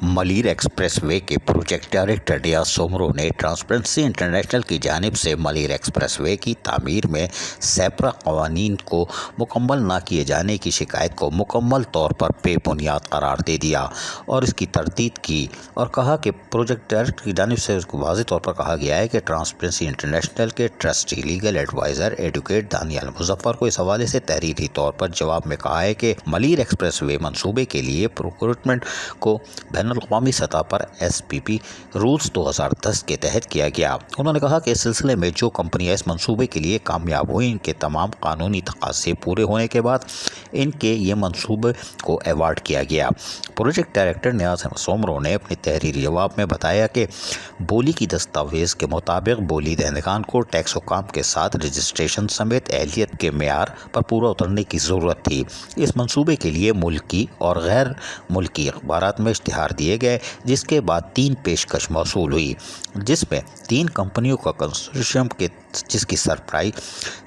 Malir express way के project director Diaz Soomro ने transparency international की जानिब से मलिर एक्सप्रेस वे की तामीर में सैपरा कवानीन को मुकम्मल ना किए जाने की शिकायत को मुकम्मल तौर पर बेबुनियाद करार दे दिया और इसकी तरदीद की और कहा कि प्रोजेक्ट डायरेक्टर की जानिब से उसको वाज़ेह तौर पर कहा गया है कि ट्रांसपेरेंसी इंटरनेशनल के trustee legal adviser advocate Daniyal Muzaffar को इस हवाले से तहरीरी तौर पर जवाब में कहा है कि मलिर एक्सप्रेस वे मनसूबे के लिए प्रोक्योरमेंट को बैनुल-अक़वामी सतह पर SPP रूल्स 2010 के तहत किया गया। उन्होंने कहा कि इस सिलसिले में जो कंपनियां इस मंसूबे के लिए कामयाब हुई, इनके तमाम कानूनी तकाज़े पूरे होने के बाद इनके ये मंसूबे को अवार्ड किया गया। प्रोजेक्ट डायरेक्टर नियाज सोमरो ने अपने तहरीरी जवाब में बताया कि बोली की दस्तावेज़ के मुताबिक बोली दहंदगान को टैक्स हुकाम के साथ रजिस्ट्रेशन समेत एहलियत के मेयार पर पूरा उतरने की ज़रूरत थी। इस मंसूबे के लिए मुल्की और गैर मुल्की अखबारात में इश्तिहार दिए गए, जिसके बाद 3 पेशकश मौसूल हुई, जिसमें 3 कंपनियों का कंसोर्शियम के जिसकी सरप्राइज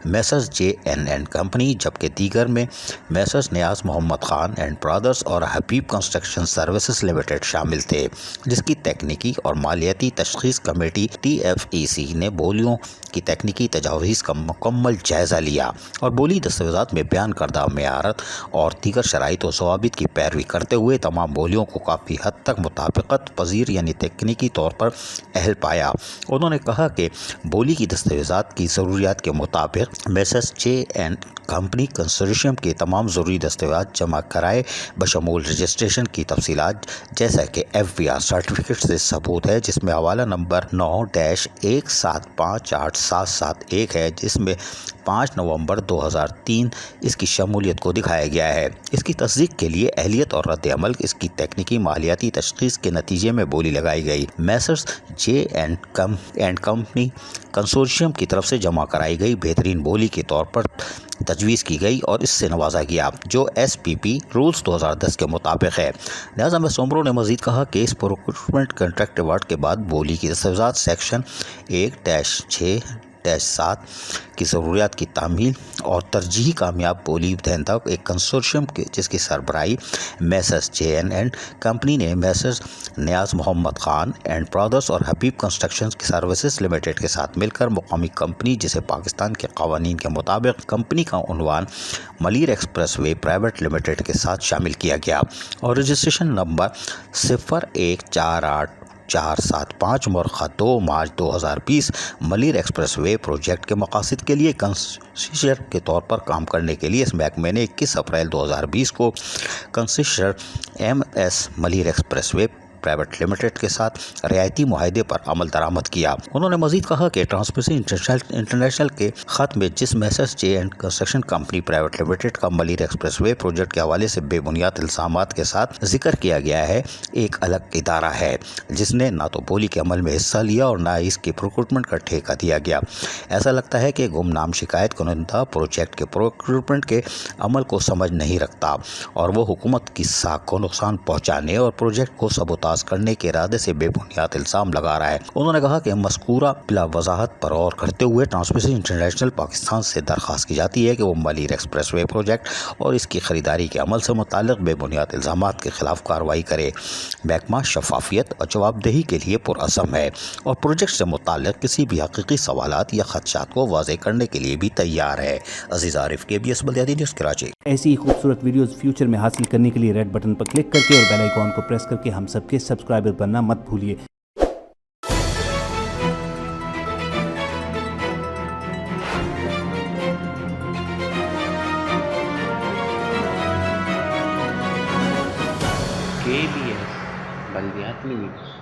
मैसर्स JNN कंपनी, जबकि दीगर में messrs Niaz Muhammad Khan and brothers और हबीब कंस्ट्रक्शन सर्विसेज लिमिटेड शामिल थे, जिसकी तकनीकी और मालियाती तशख़ीस कमेटी TFEC ने बोलियों की तकनीकी तजावीज़ का मुकम्मल जायज़ा लिया और बोली दस्तावेज़ात में बयान करदा मेयारत और दीगर शराइत व ज़वाबित की पैरवी करते हुए तमाम बोलियों को काफ़ी हद तक मुताबिकत पजीर यानी तकनीकी तौर पर अहल पाया। उन्होंने कहा कि बोली की दस्तावेज़ात की ज़रूरियात के मुताबिक मैसर्स JNN कंपनी कंसोर्शियम के तमाम ज़रूरी दस्तावेज़ जमा कराए, बशमूल रजिस्ट्रेशन की तफसीलात जैसा कि FBR सर्टिफिकेट से सबूत है, जिसमें हवाला नंबर 9-1758771 है, जिसमें 5 नवंबर 2003 इसकी शमूलियत को दिखाया गया है। इसकी तस्दीक के लिए अहलियत और रद्द-ए-अमल इसकी तकनीकी मालियाती तशख़ीस के नतीजे में बोली लगाई गई। मैसर्स JNN कंपनी कंसोर्शियम की तरफ से जमा कराई गई बेहतरीन बोली के तौर पर तजवीज़ की गई और इससे नवाजा गया, जो SPP रूल्स 2010 के मुताबिक है। लिहाजा में सोमरो ने मज़ीद कहा कि इस प्रोक्योरमेंट कॉन्ट्रैक्ट अवार्ड के बाद बोली की दस्तावेज़ात सेक्शन 1-6-7 की ज़रूरियात की तामील और तरजीही कामयाब बोली दहंदा एक कंसोर्शियम के जिसकी सरबराही मैसर्स JNN कंपनी ने messrs Niaz Muhammad Khan and brothers और हबीब कंस्ट्रक्शन सर्विसेज लिमिटेड के साथ मिलकर मुकामी कंपनी, जिसे पाकिस्तान के कवानीन के मुताबिक कंपनी का उन्वान Malir expressway private limited के साथ शामिल किया गया और रजिस्ट्रेशन नंबर 0148475 मुरखा 2 March 2020 Malir expressway project के मकासद के लिए कंसेशनर के तौर पर काम करने के लिए इस महकमे ने 21 अप्रैल 2020 को concessionaire MS Malir expressway private limited के साथ रियायती मुआहदे पर अमल दरामद किया। उन्होंने मजीद कहा कि ट्रांसपेरेंसी इंटरनेशनल के खत में जिस Messrs JNN construction company private limited का मलिर एक्सप्रेस वे प्रोजेक्ट के हवाले से बेबुनियाद इल्ज़ामात के साथ जिक्र किया गया है, एक अलग इदारा है जिसने ना तो बोली के अमल में हिस्सा लिया और ना इसके प्रोक्योरमेंट का ठेका दिया गया। ऐसा लगता है कि गुमनाम शिकायत कुनंदा प्रोजेक्ट के प्रोक्योरमेंट के अमल को समझ नहीं रखता और वो हुकूमत की साख को नुकसान पहुँचाने और प्रोजेक्ट को सबूताज करने के इरादे से बेबुनियाद इल्ज़ाम लगा रहा है। उन्होंने कहा कि मज़कूरा बिला वजाहत पर और करते हुए ट्रांसपेरेंसी इंटरनेशनल पाकिस्तान से दरख्वास्त की जाती है कि वो मलिर एक्सप्रेस वे प्रोजेक्ट और इसकी खरीदारी के अमल से मुताल्लिक़ बेबुनियाद इल्ज़ामात के खिलाफ कार्रवाई करे। महकमा शफाफियत और जवाबदेही के लिए पुरअज़म है और प्रोजेक्ट से मुताल्लिक़ किसी भी हकीकी सवालात या खदशात को वाज़ेह करने के लिए भी तैयार है। अज़ीज़ आरिफ, KBS बल्दियाती न्यूज़, कराची। ऐसी ही खूबसूरत वीडियोस फ्यूचर में हासिल करने के लिए रेड बटन पर क्लिक करके और बेल आइकॉन को प्रेस करके हम सबके सब्सक्राइबर बनना मत भूलिए। KBS बल्दियाती न्यूज़।